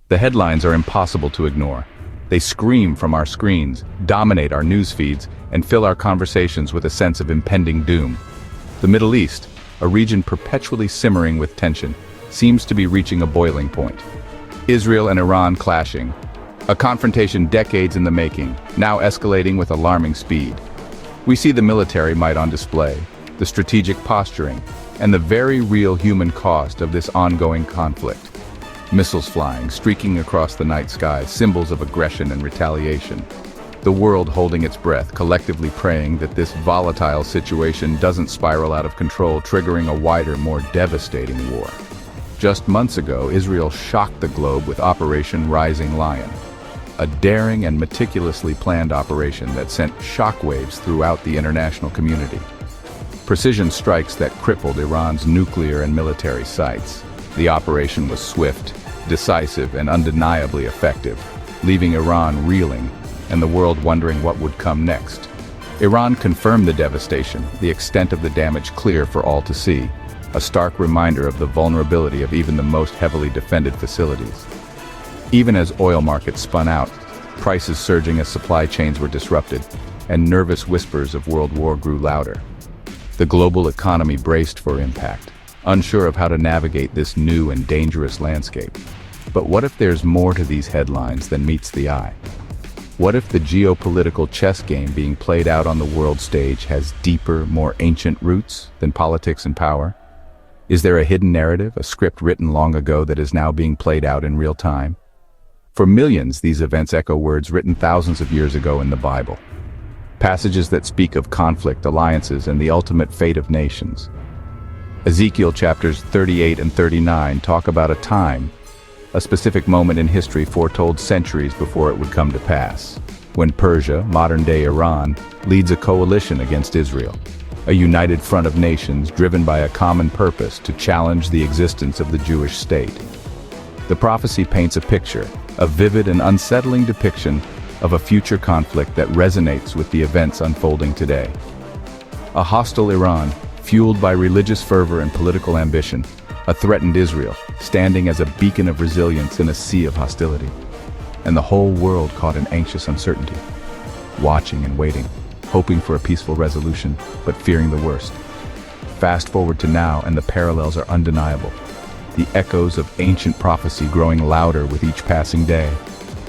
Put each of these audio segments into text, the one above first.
The headlines are impossible to ignore. They scream from our screens, dominate our news feeds, and fill our conversations with a sense of impending doom. The Middle East, a region perpetually simmering with tension, seems to be reaching a boiling point. Israel and Iran clashing, a confrontation decades in the making, now escalating with alarming speed. We see the military might on display, the strategic posturing, and the very real human cost of this ongoing conflict. Missiles flying, streaking across the night sky, symbols of aggression and retaliation. The world holding its breath, collectively praying that this volatile situation doesn't spiral out of control, triggering a wider, more devastating war. Just months ago, Israel shocked the globe with Operation Rising Lion, a daring and meticulously planned operation that sent shockwaves throughout the international community. Precision strikes that crippled Iran's nuclear and military sites. The operation was swift, decisive, and undeniably effective, leaving Iran reeling and the world wondering what would come next. Iran confirmed the devastation, the extent of the damage clear for all to see, a stark reminder of the vulnerability of even the most heavily defended facilities. Even as oil markets spun out, prices surging as supply chains were disrupted, and nervous whispers of world war grew louder. The global economy braced for impact, unsure of how to navigate this new and dangerous landscape. But what if there's more to these headlines than meets the eye? What if the geopolitical chess game being played out on the world stage has deeper, more ancient roots than politics and power? Is there a hidden narrative, a script written long ago that is now being played out in real time? For millions, these events echo words written thousands of years ago in the Bible. Passages that speak of conflict, alliances, and the ultimate fate of nations. Ezekiel chapters 38 and 39 talk about a time, a specific moment in history foretold centuries before it would come to pass, when Persia, modern-day Iran, leads a coalition against Israel, a united front of nations driven by a common purpose to challenge the existence of the Jewish state. The prophecy paints a picture, a vivid and unsettling depiction of a future conflict that resonates with the events unfolding today. A hostile Iran, fueled by religious fervor and political ambition, a threatened Israel, standing as a beacon of resilience in a sea of hostility. And the whole world caught in anxious uncertainty, watching and waiting, hoping for a peaceful resolution, but fearing the worst. Fast forward to now, and the parallels are undeniable. The echoes of ancient prophecy growing louder with each passing day.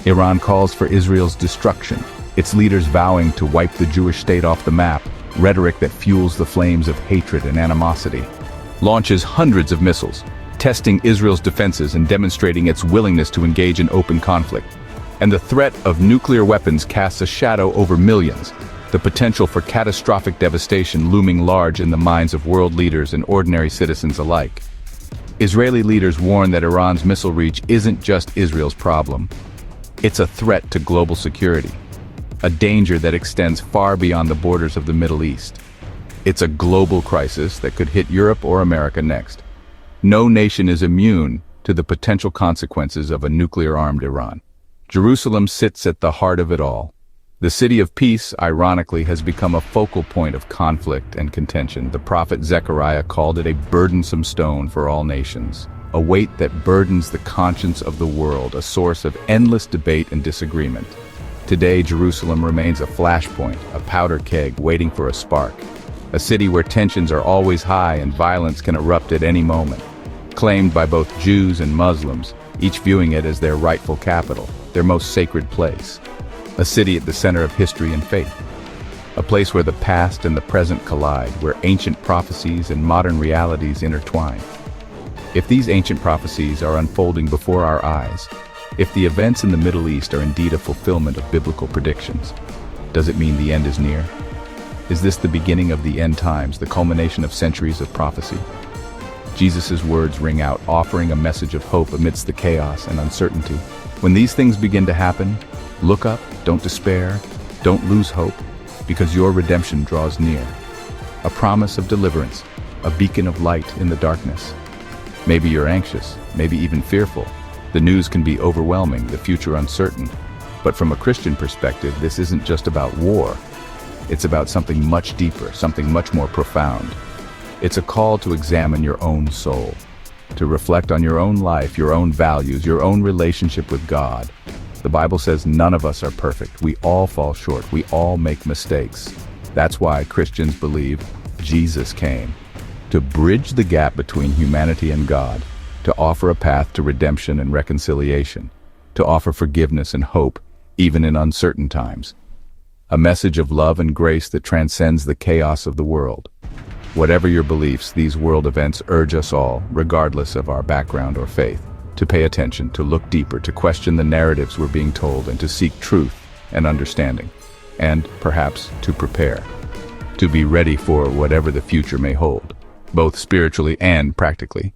Iran calls for Israel's destruction, its leaders vowing to wipe the Jewish state off the map, rhetoric that fuels the flames of hatred and animosity. Launches hundreds of missiles, testing Israel's defenses and demonstrating its willingness to engage in open conflict. And the threat of nuclear weapons casts a shadow over millions, the potential for catastrophic devastation looming large in the minds of world leaders and ordinary citizens alike. Israeli leaders warn that Iran's missile reach isn't just Israel's problem. It's a threat to global security, a danger that extends far beyond the borders of the Middle East. It's a global crisis that could hit Europe or America next. No nation is immune to the potential consequences of a nuclear-armed Iran. Jerusalem sits at the heart of it all. The city of peace, ironically, has become a focal point of conflict and contention. The prophet Zechariah called it a burdensome stone for all nations, a weight that burdens the conscience of the world, a source of endless debate and disagreement. Today, Jerusalem remains a flashpoint, a powder keg waiting for a spark. A city where tensions are always high and violence can erupt at any moment. Claimed by both Jews and Muslims, each viewing it as their rightful capital, their most sacred place. A city at the center of history and faith. A place where the past and the present collide, where ancient prophecies and modern realities intertwine. If these ancient prophecies are unfolding before our eyes, if the events in the Middle East are indeed a fulfillment of biblical predictions, does it mean the end is near? Is this the beginning of the end times, the culmination of centuries of prophecy? Jesus' words ring out, offering a message of hope amidst the chaos and uncertainty. When these things begin to happen, look up, don't despair, don't lose hope, because your redemption draws near. A promise of deliverance, a beacon of light in the darkness. Maybe you're anxious, maybe even fearful. The news can be overwhelming, the future uncertain. But from a Christian perspective, this isn't just about war. It's about something much deeper, something much more profound. It's a call to examine your own soul. to reflect on your own life, your own values, your own relationship with God. The Bible says none of us are perfect. We all fall short. We all make mistakes. That's why Christians believe Jesus came to bridge the gap between humanity and God, to offer a path to redemption and reconciliation, to offer forgiveness and hope, even in uncertain times. A message of love and grace that transcends the chaos of the world. Whatever your beliefs, these world events urge us all, regardless of our background or faith, to pay attention, to look deeper, to question the narratives we're being told, and to seek truth and understanding, and perhaps to prepare, to be ready for whatever the future may hold, both spiritually and practically.